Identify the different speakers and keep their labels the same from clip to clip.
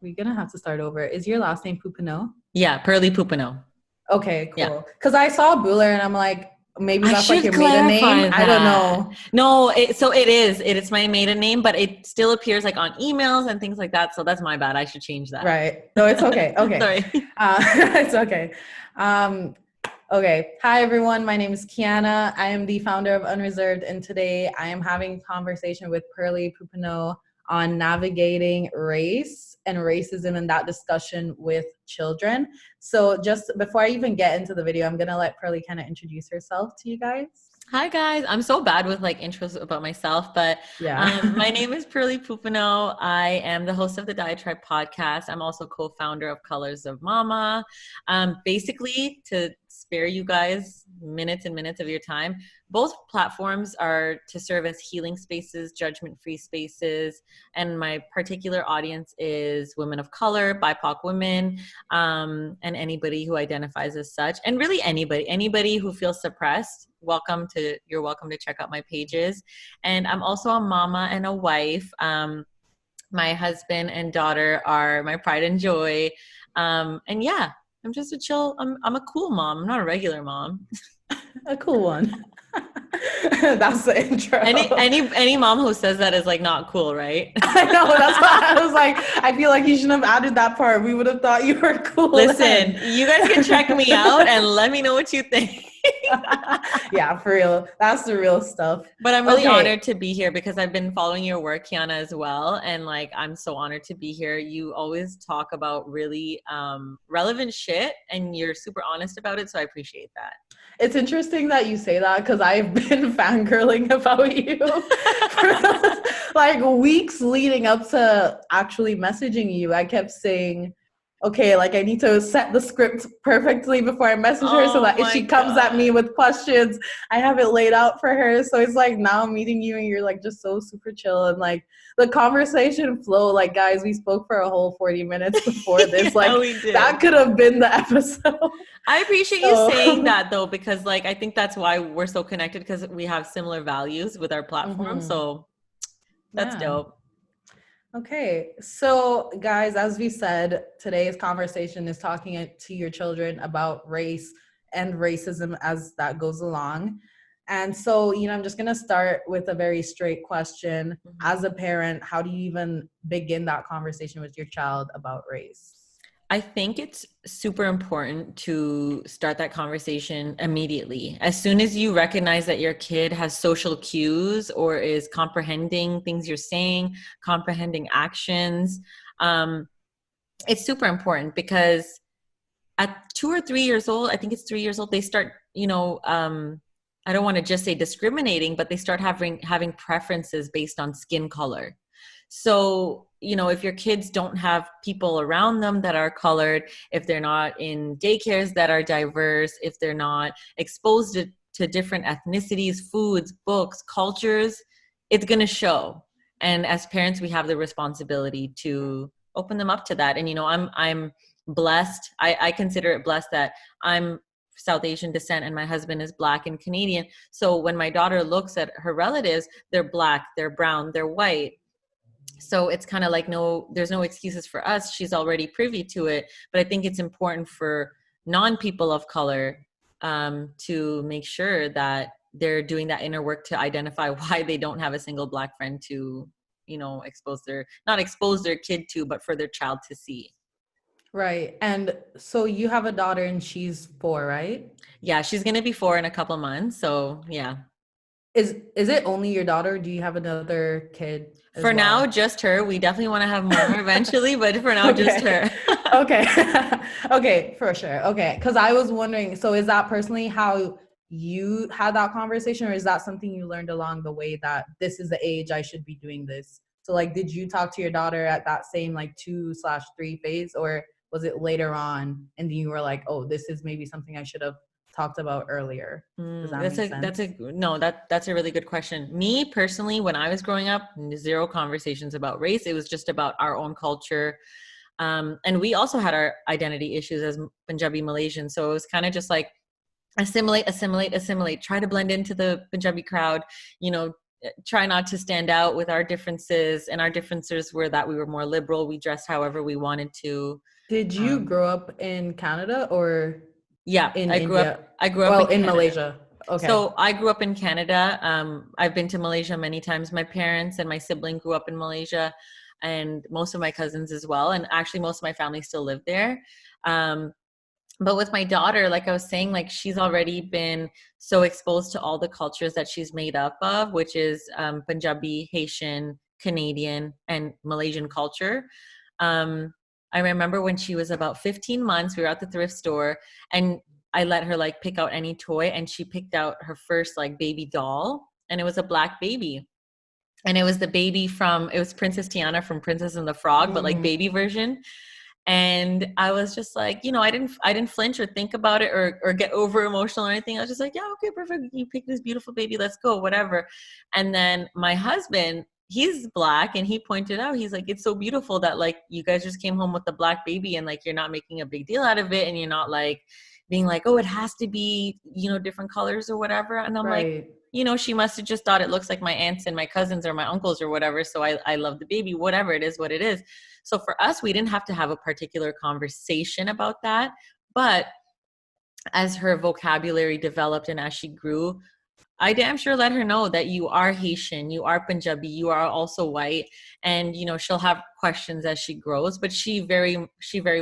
Speaker 1: we're gonna have to start over. Is your last name Pouponneau?
Speaker 2: Yeah, Pearly Pouponneau.
Speaker 1: Okay, cool.
Speaker 2: Yeah.
Speaker 1: Because I saw Buller and I'm like, maybe that's like your maiden
Speaker 2: clarify
Speaker 1: name.
Speaker 2: that.
Speaker 1: I don't know.
Speaker 2: No, it is. It's my maiden name, but it still appears like on emails and things like that. So that's my bad. I should change that.
Speaker 1: Right. No, it's okay. Okay.
Speaker 2: Sorry.
Speaker 1: It's okay. Okay. Hi, everyone. My name is Keiana. I am the founder of Unreservd, and today I am having a conversation with Pearly Pouponneau on navigating race and racism and that discussion with children. So just before I even get into the video, I'm going to let Pearly kind of introduce herself to you guys.
Speaker 2: Hi guys, I'm so bad with like intros about myself, but my name is Pearly Pouponneau. I am the host of the Diatribe Podcast. I'm also co-founder of Colors of Mama. Basically, to spare you guys minutes and minutes of your time, both platforms are to serve as healing spaces, judgment-free spaces, and my particular audience is women of color, BIPOC women, and anybody who identifies as such, and really anybody who feels suppressed. You're welcome to check out my pages. And I'm also a mama and a wife. My husband and daughter are my pride and joy. And yeah, I'm just I'm a cool mom. I'm not a regular mom.
Speaker 1: A cool one. That's the intro.
Speaker 2: Any mom who says that is like not cool, right?
Speaker 1: I know, that's why I was like, I feel like you shouldn't have added that part. We would have thought you were cool.
Speaker 2: Listen, you guys can check me out and let me know what you think.
Speaker 1: Yeah, for real. That's the real stuff.
Speaker 2: But I'm really honored to be here because I've been following your work, Keiana, as well. And like, I'm so honored to be here. You always talk about really relevant shit and you're super honest about it. So I appreciate that.
Speaker 1: It's interesting that you say that because I've been fangirling about you for like weeks leading up to actually messaging you. I kept saying, okay, like I need to set the script perfectly before I message her so that if she comes at me with questions, I have it laid out for her. So it's like now I'm meeting you and you're like just so super chill and like the conversation flow. Like guys, we spoke for a whole 40 minutes before this. Like that could have been the episode.
Speaker 2: I appreciate you saying that though, because like I think that's why we're so connected because we have similar values with our platform. Mm-hmm. So that's dope.
Speaker 1: Okay, so guys, as we said, today's conversation is talking to your children about race and racism as that goes along. And so, I'm just going to start with a very straight question. Mm-hmm. As a parent, how do you even begin that conversation with your child about race?
Speaker 2: I think it's super important to start that conversation immediately. As soon as you recognize that your kid has social cues or is comprehending things you're saying, comprehending actions, it's super important because at 2 or 3 years old, I think it's 3 years old, they start, I don't want to just say discriminating, but they start having preferences based on skin color. So, if your kids don't have people around them that are colored, if they're not in daycares that are diverse, if they're not exposed to different ethnicities, foods, books, cultures, it's going to show. And as parents, we have the responsibility to open them up to that. And, I'm blessed. I consider it blessed that I'm South Asian descent and my husband is Black and Canadian. So when my daughter looks at her relatives, they're Black, they're brown, they're white. So it's kind of like, there's no excuses for us. She's already privy to it. But I think it's important for non-people of color to make sure that they're doing that inner work to identify why they don't have a single Black friend to, not expose their kid to, but for their child to see.
Speaker 1: Right. And so you have a daughter and she's 4, right?
Speaker 2: Yeah, she's going to be 4 in a couple months. So yeah.
Speaker 1: Is it only your daughter? Or do you have another kid?
Speaker 2: For now, just her. We definitely want to have more eventually, but for now, just her.
Speaker 1: Okay. Okay, for sure. Okay. Because I was wondering, so is that personally how you had that conversation, or is that something you learned along the way that this is the age I should be doing this? So like, did you talk to your daughter at that same like 2/3 phase, or was it later on and then you were like, oh, this is maybe something I should have talked about earlier? Does that make sense?
Speaker 2: That's a really good question. Me personally, when I was growing up, 0 conversations about race. It was just about our own culture. And we also had our identity issues as Punjabi Malaysian. So it was kind of just like assimilate, try to blend into the Punjabi crowd, try not to stand out with our differences, and our differences were that we were more liberal. We dressed however we wanted to.
Speaker 1: Did you grow up in Canada or
Speaker 2: Yeah,
Speaker 1: in
Speaker 2: I grew
Speaker 1: India?
Speaker 2: up. I grew up
Speaker 1: Well,
Speaker 2: in
Speaker 1: in
Speaker 2: Canada.
Speaker 1: Malaysia. Okay.
Speaker 2: So I grew up in Canada. I've been to Malaysia many times. My parents and my sibling grew up in Malaysia, and most of my cousins as well. And actually, most of my family still live there. But with my daughter, like I was saying, like she's already been so exposed to all the cultures that she's made up of, which is Punjabi, Haitian, Canadian, and Malaysian culture. I remember when she was about 15 months, we were at the thrift store, and I let her like pick out any toy, and she picked out her first like baby doll, and it was a black baby. And it was the baby it was Princess Tiana from Princess and the Frog, but like baby version. And I was just like, I didn't flinch or think about it or get over emotional or anything. I was just like, yeah, okay, perfect. You picked this beautiful baby. Let's go, whatever. And then my husband, he's black, and he pointed out, he's like, it's so beautiful that like you guys just came home with the black baby, and like you're not making a big deal out of it, and you're not like being like, oh, it has to be, different colors or whatever. And I'm like, she must have just thought it looks like my aunts and my cousins or my uncles or whatever. So I love the baby, whatever it is, what it is. So for us, we didn't have to have a particular conversation about that. But as her vocabulary developed and as she grew, I damn sure let her know that you are Haitian, you are Punjabi, you are also white. And, she'll have questions as she grows, but she very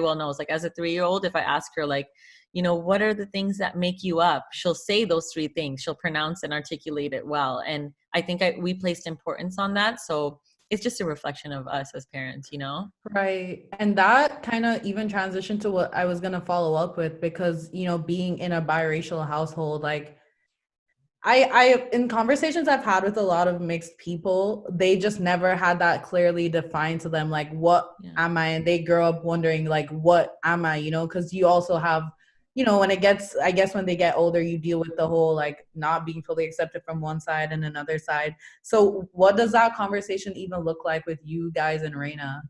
Speaker 2: well knows. Like as a 3-year-old, if I ask her like, what are the things that make you up? She'll say those 3 things. She'll pronounce and articulate it well. And I think we placed importance on that. So it's just a reflection of us as parents,
Speaker 1: Right. And that kind of even transitioned to what I was going to follow up with, because, being in a biracial household, like I in conversations I've had with a lot of mixed people, they just never had that clearly defined to them, like, what am I? And they grow up wondering, like, what am I, because you also have, when it gets, I guess when they get older, you deal with the whole, like, not being fully accepted from one side and another side. So what does that conversation even look like with you guys and Reina?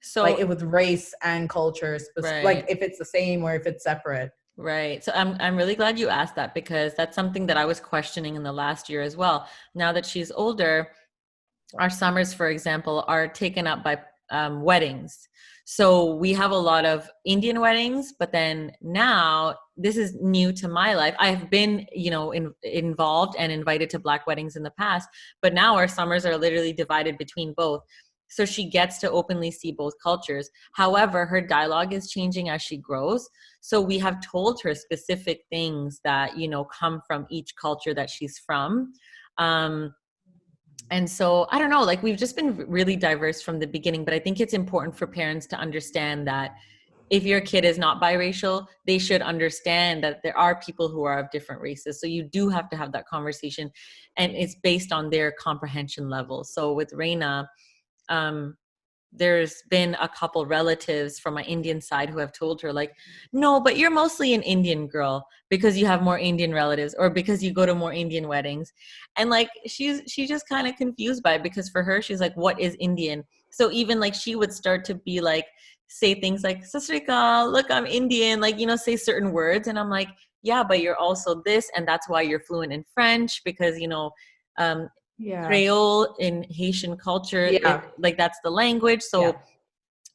Speaker 1: So like with race and culture, like if it's the same or if it's separate.
Speaker 2: Right. So I'm really glad you asked that, because that's something that I was questioning in the last year as well. Now that she's older, our summers, for example, are taken up by weddings. So we have a lot of Indian weddings, but then now this is new to my life. I've been, involved and invited to Black weddings in the past, but now our summers are literally divided between both. So she gets to openly see both cultures. However, her dialogue is changing as she grows. So we have told her specific things that, come from each culture that she's from. And so, I don't know, like we've just been really diverse from the beginning, but I think it's important for parents to understand that if your kid is not biracial, they should understand that there are people who are of different races. So you do have to have that conversation, and it's based on their comprehension level. So with Reina, there's been a couple relatives from my Indian side who have told her like, no, but you're mostly an Indian girl because you have more Indian relatives or because you go to more Indian weddings. And like, she's just kind of confused by it, because for her, she's like, what is Indian? So even like she would start to be like, say things like, Sat Sri Akal, look, I'm Indian, like, say certain words. And I'm like, yeah, but you're also this. And that's why you're fluent in French, because, Creole in Haitian culture, like that's the language. So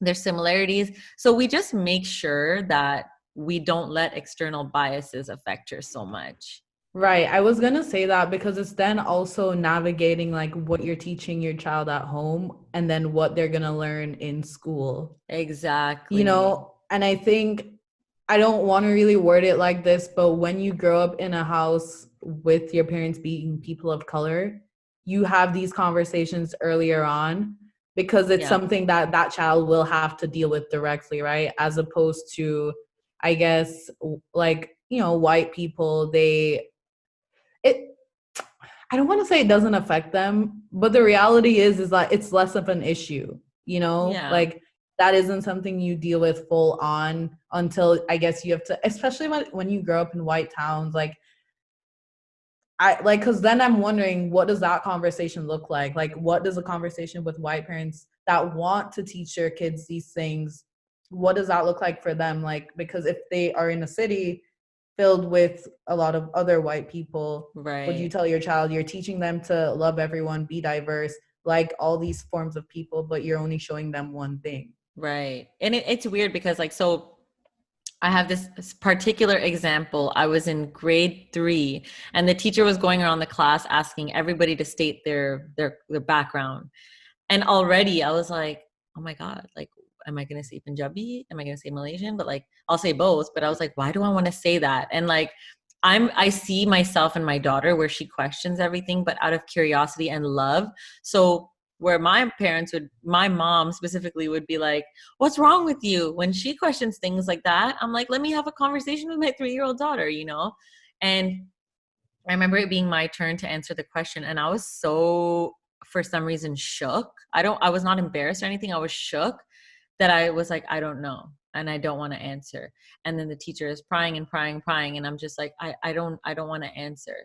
Speaker 2: there's similarities. So we just make sure that we don't let external biases affect her so much.
Speaker 1: Right. I was going to say that, because it's then also navigating like what you're teaching your child at home and then what they're going to learn in school.
Speaker 2: Exactly.
Speaker 1: And I think I don't want to really word it like this, but when you grow up in a house with your parents being people of color, you have these conversations earlier on, because it's something that child will have to deal with directly, right? As opposed to, I guess, like, white people, I don't want to say it doesn't affect them, but the reality is that it's less of an issue, like that isn't something you deal with full on until, I guess, you have to, especially when you grow up in white towns, because then I'm wondering, what does that conversation look like? Like, what does a conversation with white parents that want to teach their kids these things, what does that look like for them? Like, because if they are in a city, filled with a lot of other white people, would you
Speaker 2: Right.
Speaker 1: tell your child you're teaching them to love everyone, be diverse, like all these forms of people, but you're only showing them one thing?
Speaker 2: Right. And it's weird because like, so I have this particular example. I was in grade 3 and the teacher was going around the class asking everybody to state their background. And already I was like, oh my God, like, am I going to say Punjabi? Am I going to say Malaysian? But like, I'll say both. But I was like, why do I want to say that? And like, I see myself and my daughter where she questions everything, but out of curiosity and love. So where my mom specifically would be like, what's wrong with you? When she questions things like that, I'm like, let me have a conversation with my 3-year-old daughter, you know? And I remember it being my turn to answer the question. And I was so, for some reason, shook. I was not embarrassed or anything. I was shook that I was like, I don't know. And I don't want to answer. And then the teacher is prying and prying and prying. And I'm just like, I don't want to answer.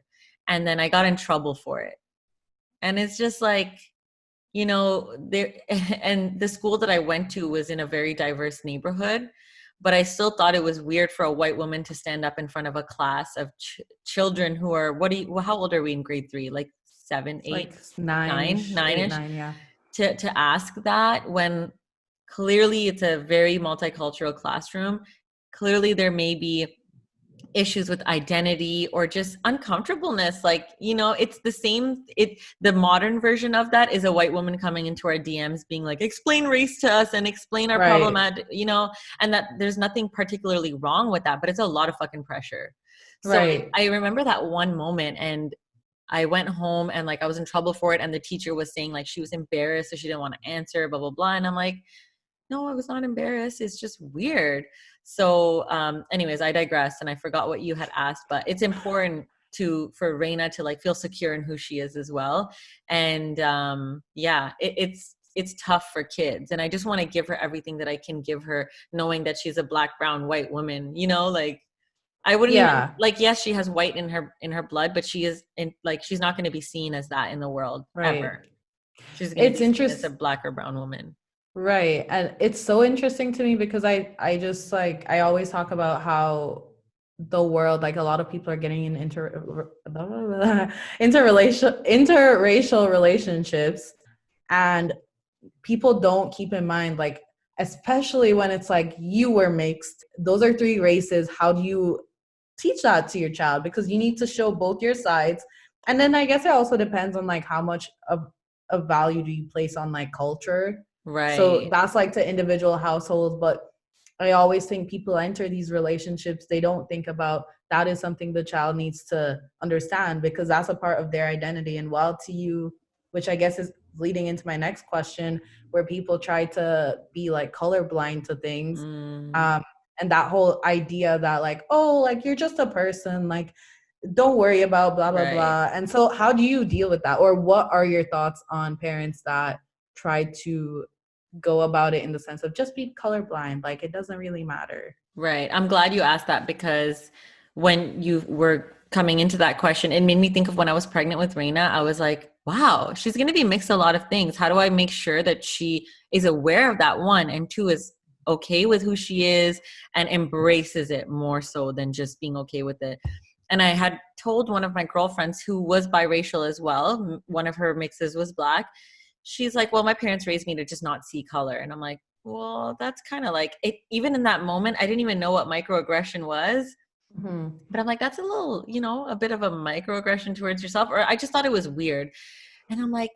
Speaker 2: And then I got in trouble for it. And it's just like, you know, there, and the school that I went to was in a very diverse neighborhood, but I still thought it was weird for a white woman to stand up in front of a class of children who are, how old are we in grade 3? Like 7, 8,
Speaker 1: Like nine-ish,
Speaker 2: 9-ish,
Speaker 1: 8, 9, yeah.
Speaker 2: to ask that when clearly it's a very multicultural classroom. Clearly there may be issues with identity or just uncomfortableness. Like, you know, it's the same. The modern version of that is a white woman coming into our DMs being like, explain race to us and explain our problem at, you know, and that there's nothing particularly wrong with that, but it's a lot of fucking pressure. So
Speaker 1: Right.
Speaker 2: I remember that one moment, and I went home and like I was in trouble for it, and the teacher was saying like she was embarrassed so she didn't want to answer, blah blah blah. And I'm like, no, I was not embarrassed. It's just weird. So anyways, I digressed and I forgot what you had asked, but it's important for Reina to like feel secure in who she is as well. And yeah, it's tough for kids. And I just want to give her everything that I can give her, knowing that she's a Black, brown, white woman, you know, like I wouldn't even like, yes, she has white in her blood, but she's not going to be seen as that in the world ever. She's going to
Speaker 1: It's
Speaker 2: be seen as a
Speaker 1: interesting.
Speaker 2: Black or brown woman.
Speaker 1: Right. And it's so interesting to me because I just like, I always talk about how the world, like a lot of people are getting in interracial relationships, and people don't keep in mind, like, especially when it's like you were mixed, those are 3 races. How do you teach that to your child? Because you need to show both your sides. And then I guess it also depends on like how much of value do you place on like culture. So
Speaker 2: Right.
Speaker 1: that's like to individual households. But I always think people enter these relationships, they don't think about that is something the child needs to understand, because that's a part of their identity. And while to you, which I guess is leading into my next question, where people try to be like colorblind to things, and that whole idea that like, oh, like you're just a person, like don't worry about blah blah
Speaker 2: Right.
Speaker 1: blah. And so how do you deal with that, or what are your thoughts on parents that try to go about it in the sense of just be colorblind, like it doesn't really matter?
Speaker 2: Right. I'm glad you asked that, because when you were coming into that question, it made me think of when I was pregnant with Reina. I was like, wow, she's going to be mixed a lot of things. How do I make sure that she is aware of that, one, and two, is okay with who she is and embraces it more so than just being okay with it? And I had told one of my girlfriends who was biracial as well. One of her mixes was Black. She's like, well, my parents raised me to just not see color. And I'm like, well, that's kind of like it. Even in that moment, I didn't even know what microaggression was.
Speaker 1: Mm-hmm.
Speaker 2: But I'm like, that's a little, you know, a bit of a microaggression towards yourself. Or I just thought it was weird. And I'm like,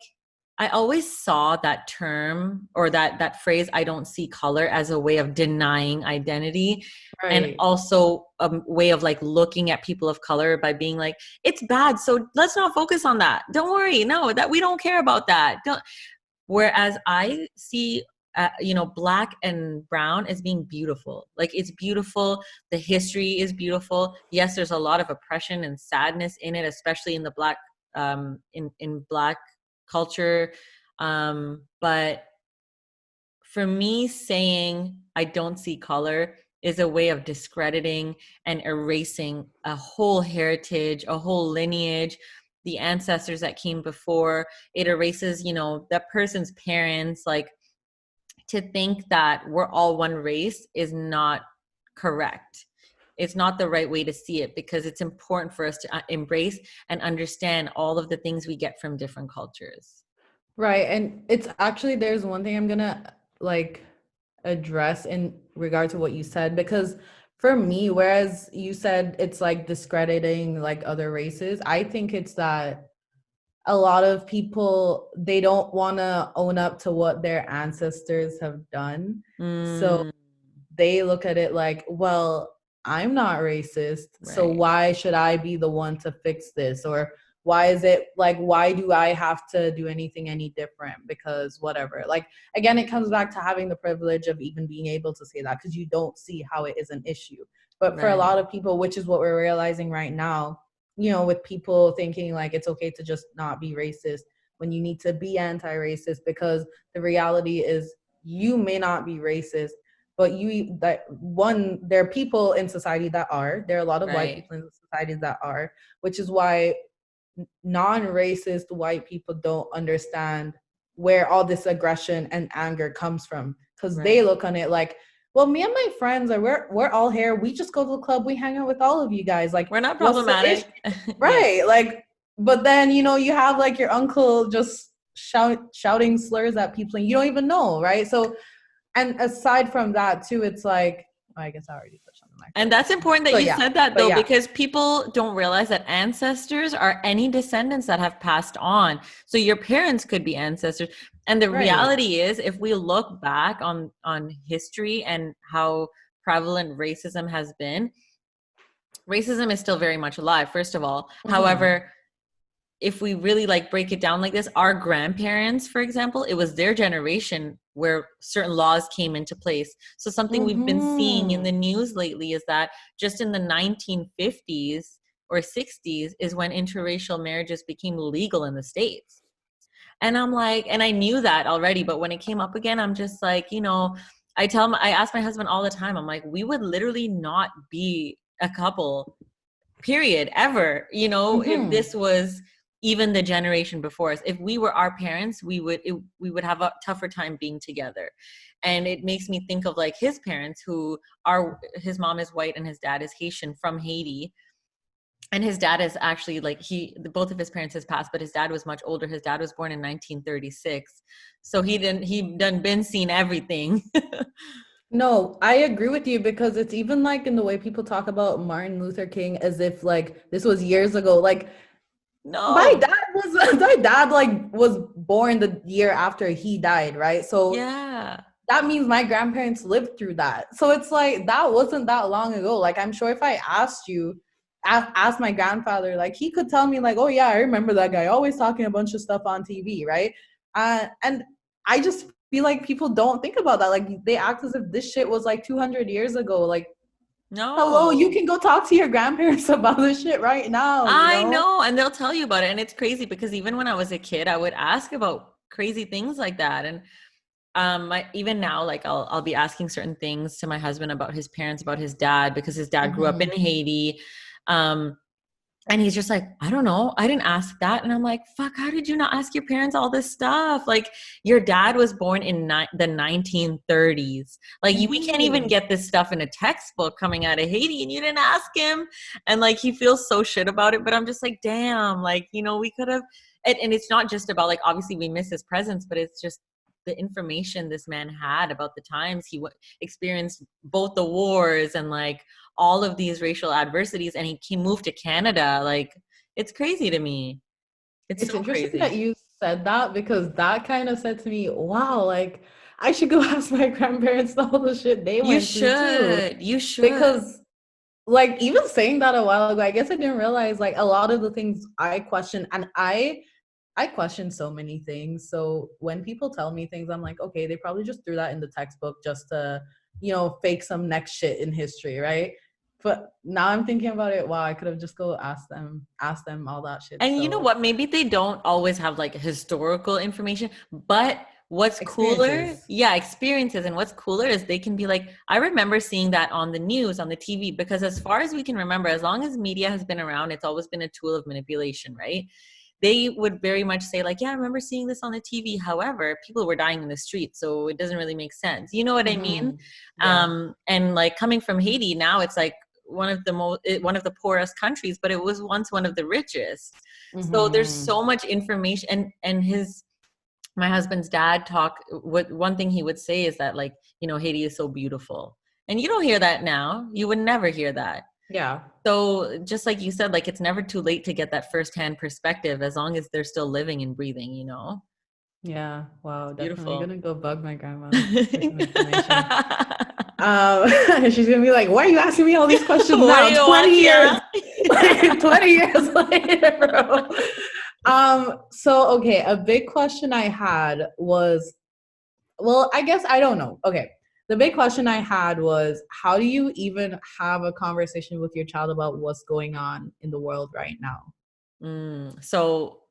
Speaker 2: I always saw that term or that phrase, I don't see color, as a way of denying identity. And
Speaker 1: Right.
Speaker 2: also a way of like looking at people of color by being like, it's bad, so let's not focus on that. Don't worry. No, that we don't care about that. Don't. Whereas I see, you know, Black and brown as being beautiful. Like, it's beautiful. The history is beautiful. Yes, there's a lot of oppression and sadness in it, especially in the Black, in Black culture. But for me, saying I don't see color is a way of discrediting and erasing a whole heritage, a whole lineage, the ancestors that came before. It erases, you know, that person's parents. Like, to think that we're all one race is not correct. it's not the right way to see it, because it's important for us to embrace and understand all of the things we get from different cultures.
Speaker 1: Right. And it's actually, there's one thing I'm gonna like address in regard to what you said, because for me, whereas you said it's like discrediting like other races, I think it's that a lot of people, they don't want to own up to what their ancestors have done. So they look at it like, well, I'm not racist, so
Speaker 2: Right.
Speaker 1: why should I be the one to fix this? Or why is it like, why do I have to do anything any different? Because whatever. Like, again, it comes back to having the privilege of even being able to say that, because you don't see how it is an issue. But for a lot of people, which is what we're realizing right now, you know, with people thinking like it's okay to just not be racist when you need to be anti-racist, because the reality is you may not be racist, but there are people in society that are. There are a lot of white people in society that are, which is why non-racist white people don't understand where all this aggression and anger comes from, because they look on it like, well, me and my friends are we're all here. We just go to the club. We hang out with all of you guys. Like,
Speaker 2: we're not problematic,
Speaker 1: right? Yeah. Like, but then you know you have like your uncle just shouting slurs at people and you don't even know, right? So, and aside from that too, it's like, I guess I already touched on the microaggressions.
Speaker 2: And that's important that you said that, though, because people don't realize that ancestors are any descendants that have passed on. So your parents could be ancestors. And the reality is, if we look back on history and how prevalent racism has been, racism is still very much alive, first of all. However, if we really like break it down like this, our grandparents, for example, it was their generation where certain laws came into place. So something we've been seeing in the news lately is that just in the 1950s or 60s is when interracial marriages became legal in the States. And I'm like, and I knew that already, but when it came up again, I'm just like, you know, I ask my husband all the time, I'm like, we would literally not be a couple, period, ever, you know, if this was even the generation before us. If we were our parents, we would have a tougher time being together. And it makes me think of like his parents, his mom is white and his dad is Haitian from Haiti. And his dad is actually like, both of his parents has passed, but his dad was much older. His dad was born in 1936. So he done been seen everything.
Speaker 1: No, I agree with you, because it's even like in the way people talk about Martin Luther King as if like this was years ago. Like,
Speaker 2: no,
Speaker 1: my dad like was born the year after he died, right? So
Speaker 2: yeah,
Speaker 1: that means my grandparents lived through that. So it's like, that wasn't that long ago. Like, I'm sure if I asked my grandfather, like he could tell me like, oh yeah, I remember that guy always talking a bunch of stuff on TV, right? And I just feel like people don't think about that. Like, they act as if this shit was like 200 years ago. Like,
Speaker 2: no.
Speaker 1: Hello, you can go talk to your grandparents about this shit right now.
Speaker 2: I know, and they'll tell you about it. And it's crazy because even when I was a kid, I would ask about crazy things like that. And even now, like I'll be asking certain things to my husband about his parents, about his dad, because his dad grew up in Haiti. And he's just like, I don't know. I didn't ask that. And I'm like, fuck, how did you not ask your parents all this stuff? Like, your dad was born in the 1930s. Like, we can't even get this stuff in a textbook coming out of Haiti, and you didn't ask him. And like, he feels so shit about it. But I'm just like, damn, like, you know, we could have. And it's not just about like, obviously we miss his presence, but it's just the information this man had about the times he experienced both the wars and like all of these racial adversities, and he moved to Canada. Like, it's crazy to me. It's so
Speaker 1: interesting
Speaker 2: crazy
Speaker 1: that you said that, because that kind of said to me, wow, like I should go ask my grandparents all the shit they went through too.
Speaker 2: You should.
Speaker 1: Because like, even saying that a while ago, I guess I didn't realize like a lot of the things I question, and I question so many things. So when people tell me things, I'm like, okay, they probably just threw that in the textbook just to, you know, fake some next shit in history, right? But now I'm thinking about it, wow, I could have just go ask them all that shit.
Speaker 2: And you know what? Maybe they don't always have like historical information, but what's cooler? Yeah, experiences. And what's cooler is they can be like, I remember seeing that on the news, on the TV, because as far as we can remember, as long as media has been around, it's always been a tool of manipulation, right? They would very much say like, yeah, I remember seeing this on the TV. However, people were dying in the street, so it doesn't really make sense. You know what I mean? Yeah. And like, coming from Haiti, now it's like, one of the poorest countries, but it was once one of the richest. So there's
Speaker 1: Mm-hmm.
Speaker 2: so much information, and my husband's dad one thing he would say is that, like, Haiti is so beautiful. And you don't hear that now. You would never hear that.
Speaker 1: Yeah.
Speaker 2: So just like you said, like, it's never too late to get that firsthand perspective as long as they're still living and breathing,
Speaker 1: Yeah. Wow. Definitely
Speaker 2: Beautiful.
Speaker 1: gonna go bug my grandma for some information. She's gonna be like, "Why are you asking me all these questions now? 20 years, 20 years later, bro." So okay, a big question I had was, well, I guess I don't know. Okay. The big question I had was, how do you even have a conversation with your child about what's going on in the world right now?
Speaker 2: So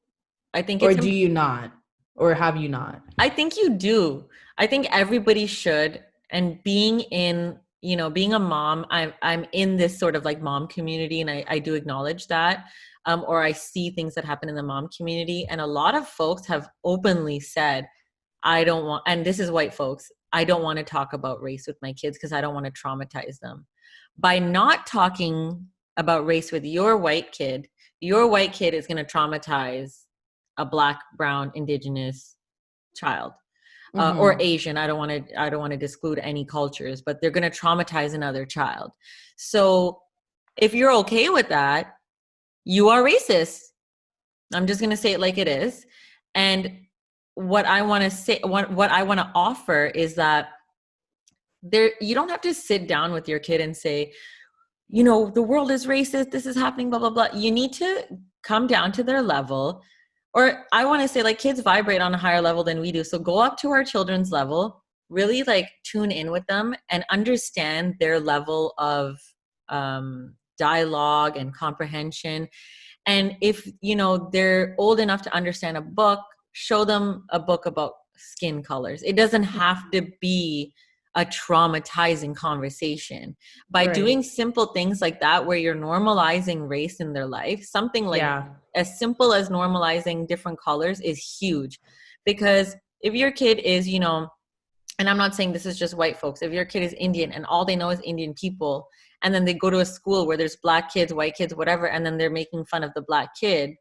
Speaker 2: I think
Speaker 1: Or do you not? Or have you not?
Speaker 2: I think you do. I think everybody should. And being a mom, I'm in this sort of like mom community, and I do acknowledge that. Or I see things that happen in the mom community. And a lot of folks have openly said, I don't want, and this is white folks, I don't want to talk about race with my kids because I don't want to traumatize them. By not talking about race with your white kid is going to traumatize a Black, brown, indigenous child, or Asian. I don't want to exclude any cultures, but they're going to traumatize another child. So if you're okay with that, you are racist. I'm just going to say it like it is. And what I want to say, what I want to offer is that you don't have to sit down with your kid and say, the world is racist, this is happening, blah, blah, blah. You need to come down to their level. Or I want to say, like, kids vibrate on a higher level than we do. So go up to our children's level, really like tune in with them and understand their level of dialogue and comprehension. And if, they're old enough to understand a book, show them a book about skin colors. It doesn't have to be a traumatizing conversation. By doing simple things like that, where you're normalizing race in their life, something like as simple as normalizing different colors is huge. Because if your kid is, and I'm not saying this is just white folks, if your kid is Indian and all they know is Indian people, and then they go to a school where there's Black kids, white kids, whatever, and then they're making fun of the Black kid,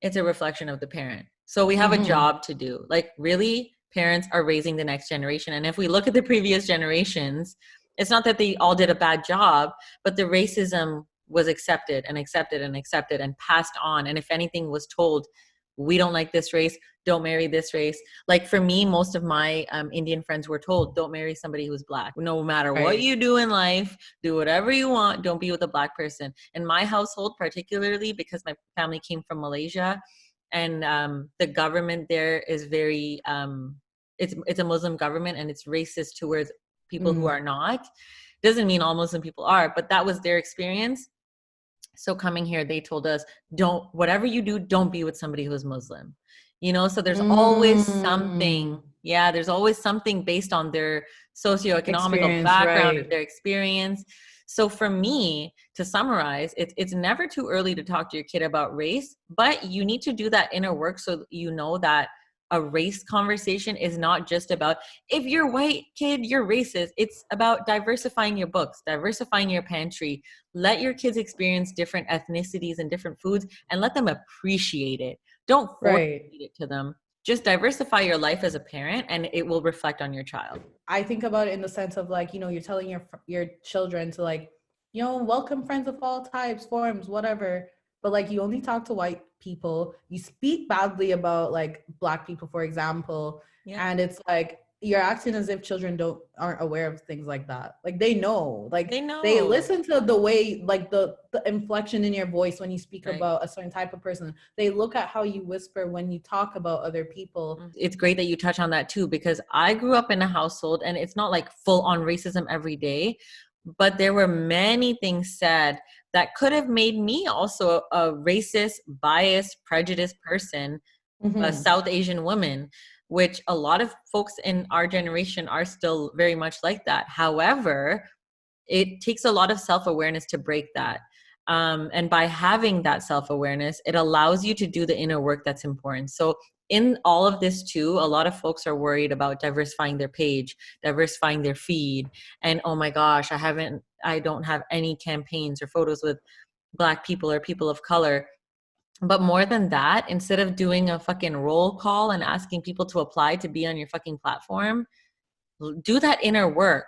Speaker 2: it's a reflection of the parent. So we have a job to do. Like, really, parents are raising the next generation. And if we look at the previous generations, it's not that they all did a bad job, but the racism was accepted and accepted and accepted and passed on. And if anything was told, we don't like this race, don't marry this race. Like, for me, most of my Indian friends were told, don't marry somebody who's Black. No matter what you do in life, do whatever you want, don't be with a Black person. In my household, particularly because my family came from Malaysia, and the government there is very, it's a Muslim government, and it's racist towards people who are not. Doesn't mean all Muslim people are, but that was their experience. So coming here, they told us, whatever you do, don't be with somebody who is Muslim. So there's always something. Yeah, there's always something based on their socioeconomic background, their experience. So for me, to summarize, it's never too early to talk to your kid about race, but you need to do that inner work so you know that a race conversation is not just about, if you're white, kid, you're racist. It's about diversifying your books, diversifying your pantry. Let your kids experience different ethnicities and different foods, and let them appreciate it. Don't force it to them. Just diversify your life as a parent, and it will reflect on your child.
Speaker 1: I think about it in the sense of, like, you're telling your children to, like, welcome friends of all types, forms, whatever. But, like, you only talk to white people. You speak badly about, like, Black people, for example. Yeah. And it's like, you're acting as if children aren't aware of things like that. Like, they know. Like, they listen to the way, like, the inflection in your voice when you speak about a certain type of person. They look at how you whisper when you talk about other people.
Speaker 2: It's great that you touch on that too, because I grew up in a household, and it's not like full on racism every day, but there were many things said that could have made me also a racist, biased, prejudiced person, a South Asian woman, which a lot of folks in our generation are still very much like that. However, it takes a lot of self-awareness to break that. And by having that self-awareness, it allows you to do the inner work that's important. So in all of this too, a lot of folks are worried about diversifying their page, diversifying their feed. And oh my gosh, I haven't I don't have any campaigns or photos with Black people or people of color. But more than that, instead of doing a fucking roll call and asking people to apply to be on your fucking platform, do that inner work.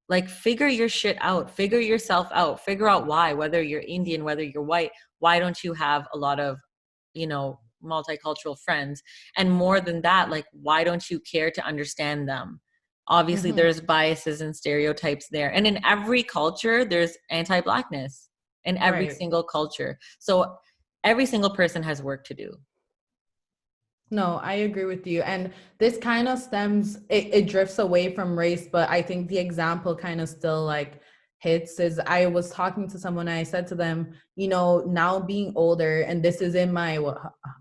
Speaker 2: Like, figure your shit out, figure yourself out, figure out why, whether you're Indian, whether you're white, why don't you have a lot of, you know, multicultural friends? And more than that, like, why don't you care to understand them? Obviously, there's biases and stereotypes there. And in every culture, there's anti-Blackness in every single culture. So every single person has work to do.
Speaker 1: No, I agree with you. And this kind of stems, it drifts away from race, but I think the example kind of still like hits. Is I was talking to someone and I said to them, you know, now being older, and this is in my,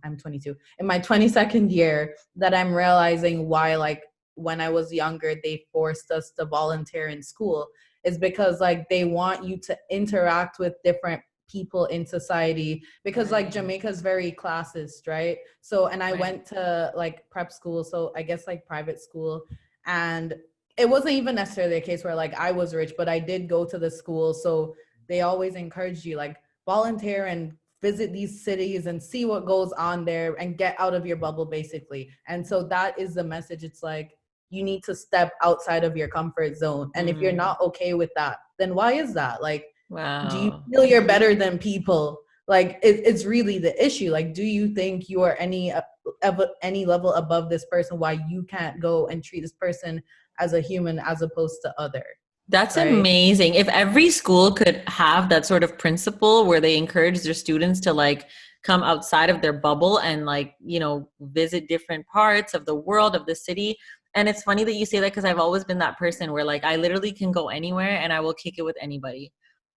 Speaker 1: I'm 22, in my 22nd year, that I'm realizing why, like, when I was younger, they forced us to volunteer in school, is because like they want you to interact with different people in society, because like Jamaica is very classist, right? So, and I went to like prep school, so I guess like private school, and it wasn't even necessarily a case where like I was rich, but I did go to the school, so they always encouraged you like volunteer and visit these cities and see what goes on there and get out of your bubble, basically. And so that is the message. It's like you need to step outside of your comfort zone, and if you're not okay with that, then why is that? Like, do you feel you're better than people? Like, it's really the issue. Like, do you think you are any level above this person? Why you can't go and treat this person as a human as opposed to other?
Speaker 2: That's amazing. If every school could have that sort of principle where they encourage their students to like come outside of their bubble and like, you know, visit different parts of the world, of the city. And it's funny that you say that, because I've always been that person where like I literally can go anywhere and I will kick it with anybody.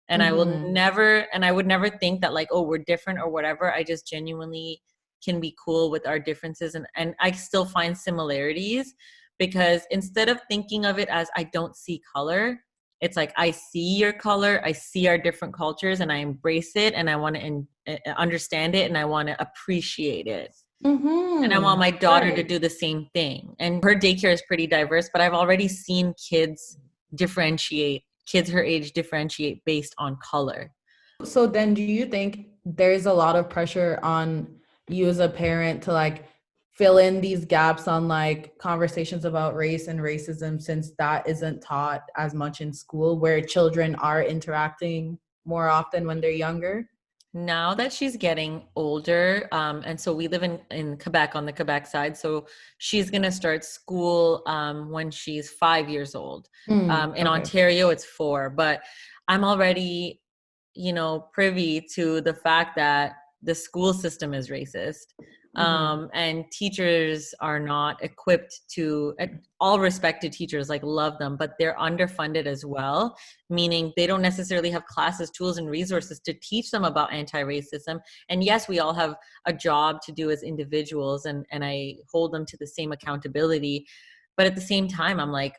Speaker 2: And I will never, and I would never think that like, oh, we're different or whatever. I just genuinely can be cool with our differences. And I still find similarities, because instead of thinking of it as I don't see color, it's like I see your color, I see our different cultures, and I embrace it, and I want to understand it, and I want to appreciate it. And I want my daughter to do the same thing. And her daycare is pretty diverse, but I've already seen kids her age differentiate based on color.
Speaker 1: So then do you think there's a lot of pressure on you as a parent to like fill in these gaps on like conversations about race and racism, since that isn't taught as much in school, where children are interacting more often when they're younger?
Speaker 2: Now that she's getting older, and so we live in Quebec, on the Quebec side, so she's going to start school when she's 5 years old. In Ontario, it's 4, but I'm already, you know, privy to the fact that the school system is racist. And teachers are not equipped to, all respected teachers, like love them, but they're underfunded as well, meaning they don't necessarily have classes, tools, and resources to teach them about anti-racism. And yes, we all have a job to do as individuals, and I hold them to the same accountability. But at the same time, I'm like,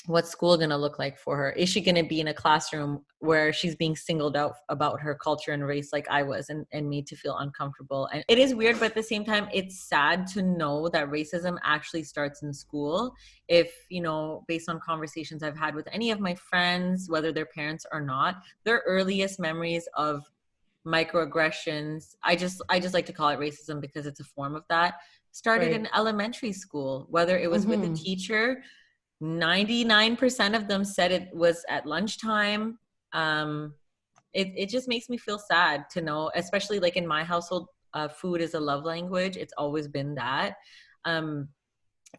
Speaker 2: what's school going to look like for her? Is she going to be in a classroom where she's being singled out about her culture and race like I was, and made to feel uncomfortable? And it is weird, but at the same time, it's sad to know that racism actually starts in school. If, you know, based on conversations I've had with any of my friends, whether they're parents or not, their earliest memories of microaggressions, I just like to call it racism because it's a form of that, started in elementary school, whether it was with a teacher. 99% of them said it was at lunchtime. It just makes me feel sad to know, especially like in my household, food is a love language. It's always been that.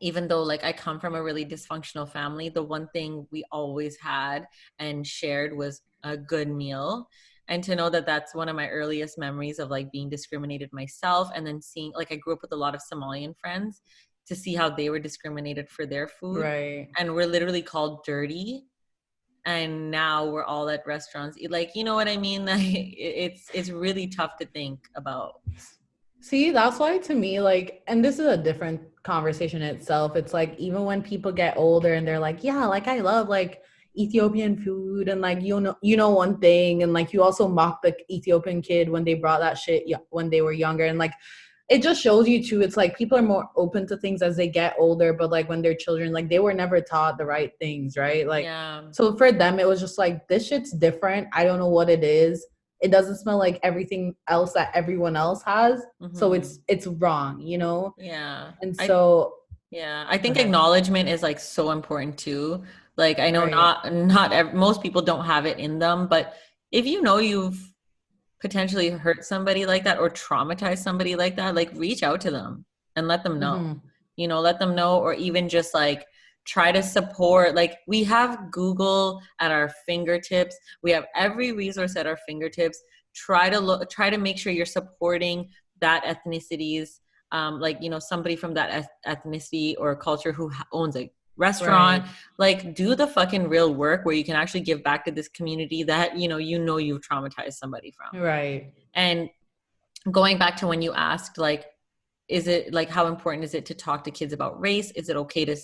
Speaker 2: Even though like I come from a really dysfunctional family, the one thing we always had and shared was a good meal. And to know that that's one of my earliest memories of like being discriminated myself, and then seeing, like, I grew up with a lot of Somalian friends, to see how they were discriminated for their food. And we're literally called dirty. And now we're all at restaurants. Like, you know what I mean? Like, it's really tough to think about.
Speaker 1: See, that's why to me, like, and this is a different conversation in itself. It's like, even when people get older and they're like, yeah, like I love like Ethiopian food, and like, you know one thing, and like you also mock the Ethiopian kid when they brought that shit when they were younger, and like it just shows you too, it's like people are more open to things as they get older, but like when they're children, like they were never taught the right things, right? Like, so for them, it was just like, this shit's different. I don't know what it is. It doesn't smell like everything else that everyone else has. So it's wrong, you know?
Speaker 2: Yeah.
Speaker 1: And so
Speaker 2: I think acknowledgement is like so important too. Like I know most people don't have it in them, but if you know you've potentially hurt somebody like that or traumatized somebody like that, like reach out to them and let them know, you know, let them know, or even just like try to support. Like we have Google at our fingertips. We have every resource at our fingertips. Try to make sure you're supporting that ethnicity's, like, you know, somebody from that ethnicity or culture who owns a restaurant. Like do the fucking real work where you can actually give back to this community that, you know, you've traumatized somebody from. Right. And going back to when you asked, like, is it like, how important is it to talk to kids about race? Is it okay to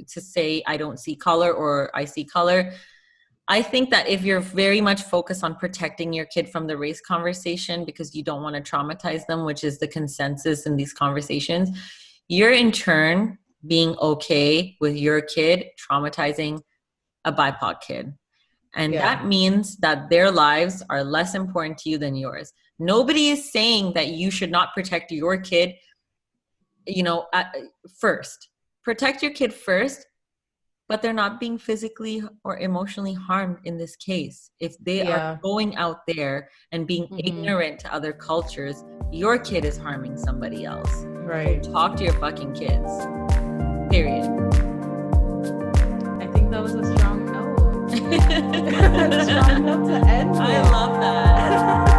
Speaker 2: say, I don't see color or I see color? I think that if you're very much focused on protecting your kid from the race conversation because you don't want to traumatize them, which is the consensus in these conversations, you're in turn being okay with your kid traumatizing a BIPOC kid. And that means that their lives are less important to you than yours. Nobody is saying that you should not protect your kid, you know, first. Protect your kid first, but they're not being physically or emotionally harmed in this case. If they are going out there and being ignorant to other cultures, your kid is harming somebody else. Right. So talk to your fucking kids. Period.
Speaker 1: I think that was a strong note. A strong note to end with.
Speaker 2: I love that.